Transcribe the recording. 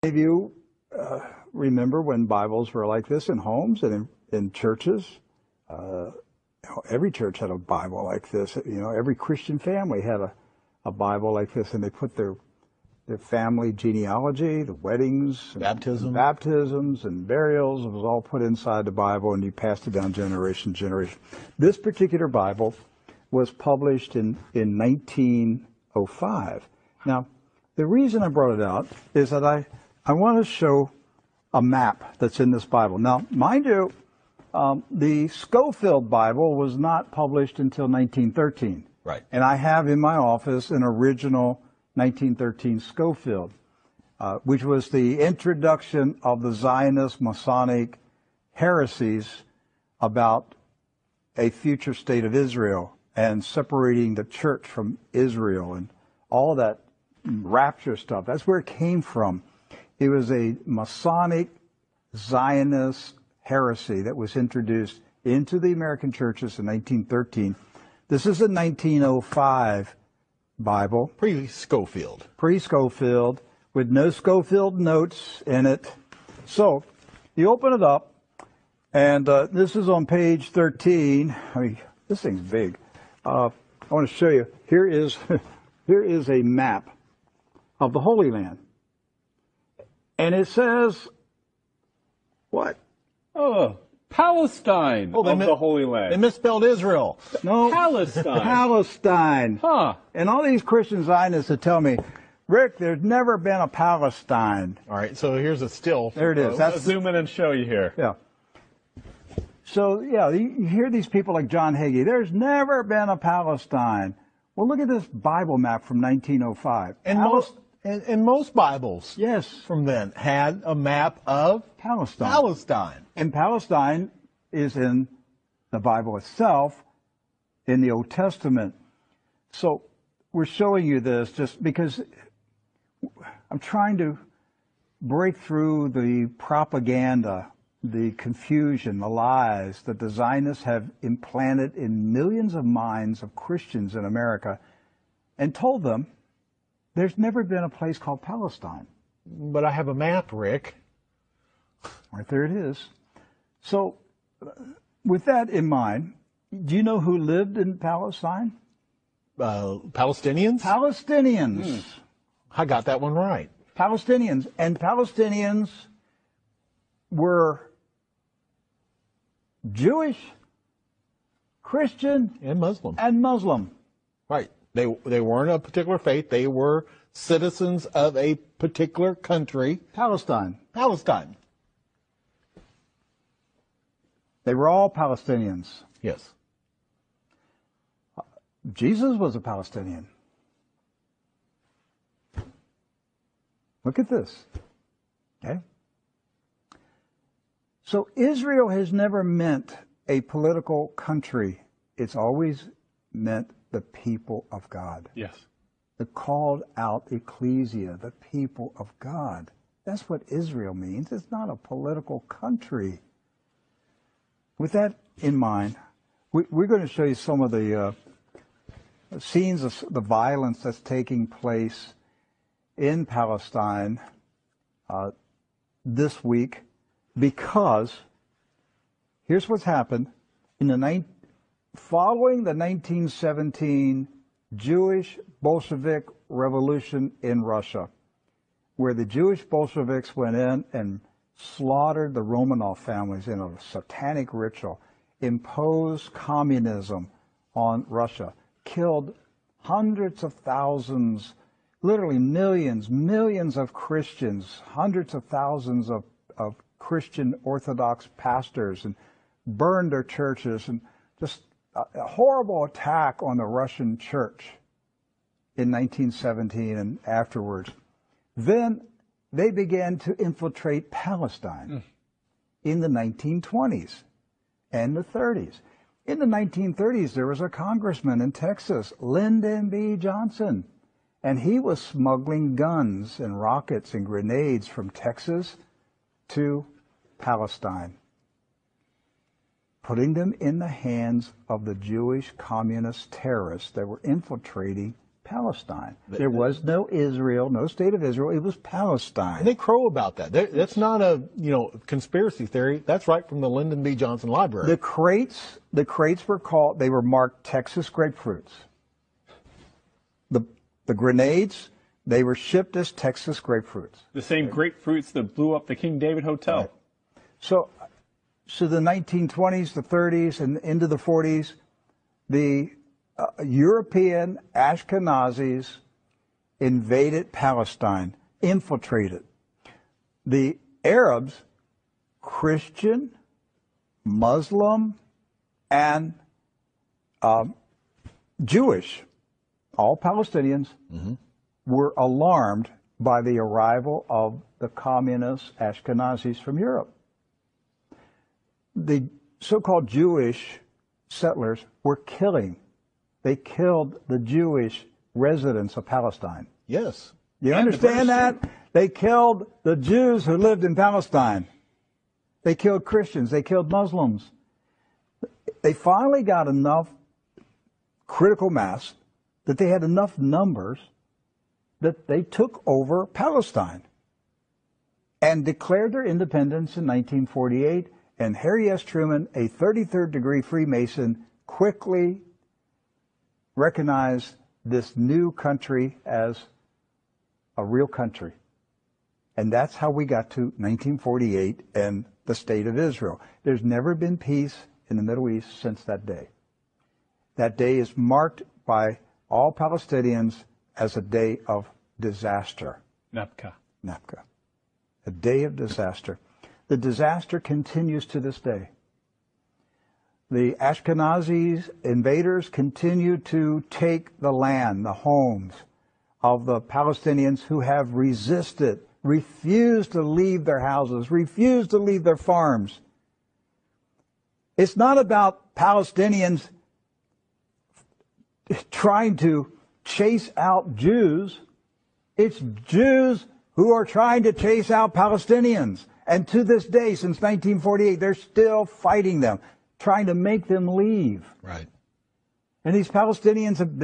Many of you remember when Bibles were like this in homes and in churches. Every church had a Bible like this. Every Christian family had a Bible like this, and they put their family genealogy, the weddings, baptisms and burials. It was all put inside the Bible, and you passed it down generation to generation. This particular Bible was published in 1905. Now, the reason I brought it out is that I want to show a map that's in this Bible. Now, mind you, the Scofield Bible was not published until 1913. Right. And I have in my office an original 1913 Scofield, which was the introduction of the Zionist Masonic heresies about a future state of Israel and separating the church from Israel and all that rapture stuff. That's where it came from. It was a Masonic Zionist heresy that was introduced into the American churches in 1913. This is a 1905 Bible. Pre-Scofield. Pre-Scofield, with no Scofield notes in it. So, you open it up, and this is on page 13. I mean, this thing's big. I want to show you. Here is a map of the Holy Land. And it says, what? Oh, Palestine of the Holy Land. They misspelled Israel. No. Palestine. Palestine. Huh. And all these Christian Zionists that tell me, Rick, there's never been a Palestine. All right, so here's a still. There it is. Let's zoom in and show you here. Yeah. So, yeah, you hear these people like John Hagee, there's never been a Palestine. Well, look at this Bible map from 1905. And most Bibles, yes, from then had a map of Palestine. And Palestine is in the Bible itself, in the Old Testament. So we're showing you this just because I'm trying to break through the propaganda, the confusion, the lies that the Zionists have implanted in millions of minds of Christians in America, and told them there's never been a place called Palestine. But I have a map, Rick. Right there it is. So, with that in mind, do you know who lived in Palestine? Palestinians? Palestinians. I got that one right. Palestinians. And Palestinians were Jewish, Christian, and Muslim. Right. They weren't a particular faith. They were citizens of a particular country. Palestine. They were all Palestinians. Yes. Jesus was a Palestinian. Look at this. Okay? So Israel has never meant a political country. It's always meant the people of God. Yes. The called out ecclesia, the people of God. That's what Israel means. It's not a political country. With that in mind, we're going to show you some of the scenes of the violence that's taking place in Palestine this week, because here's what's happened. Following the 1917 Jewish Bolshevik Revolution in Russia, where the Jewish Bolsheviks went in and slaughtered the Romanov families in a satanic ritual, imposed communism on Russia, killed hundreds of thousands, literally millions of Christians, hundreds of thousands of Christian Orthodox pastors, and burned their churches, and just a horrible attack on the Russian church in 1917 and afterwards. Then they began to infiltrate Palestine in the 1920s and the 30s. In the 1930s, there was a congressman in Texas, Lyndon B. Johnson, and he was smuggling guns and rockets and grenades from Texas to Palestine, putting them in the hands of the Jewish communist terrorists that were infiltrating Palestine. There was no Israel, no state of Israel. It was Palestine. And they crow about that. That's not a conspiracy theory. That's right from the Lyndon B. Johnson Library. The crates were marked Texas grapefruits. The grenades, they were shipped as Texas grapefruits. The same grapefruits that blew up the King David Hotel. Right. So the 1920s, the 30s, and into the 40s, the European Ashkenazis invaded Palestine, infiltrated. The Arabs, Christian, Muslim, and Jewish, all Palestinians, were alarmed by the arrival of the communist Ashkenazis from Europe. The so-called Jewish settlers were killing. They killed the Jewish residents of Palestine. Yes. You understand that? They killed the Jews who lived in Palestine. They killed Christians. They killed Muslims. They finally got enough critical mass that they had enough numbers that they took over Palestine and declared their independence in 1948. And Harry S. Truman, a 33rd degree Freemason, quickly recognized this new country as a real country. And that's how we got to 1948 and the State of Israel. There's never been peace in the Middle East since that day. That day is marked by all Palestinians as a day of disaster. Napka. A day of disaster. The disaster continues to this day. The Ashkenazi invaders continue to take the land, the homes of the Palestinians who have resisted, refused to leave their houses, refused to leave their farms. It's not about Palestinians trying to chase out Jews. It's Jews who are trying to chase out Palestinians. And to this day, since 1948, they're still fighting them, trying to make them leave. Right. And these Palestinians have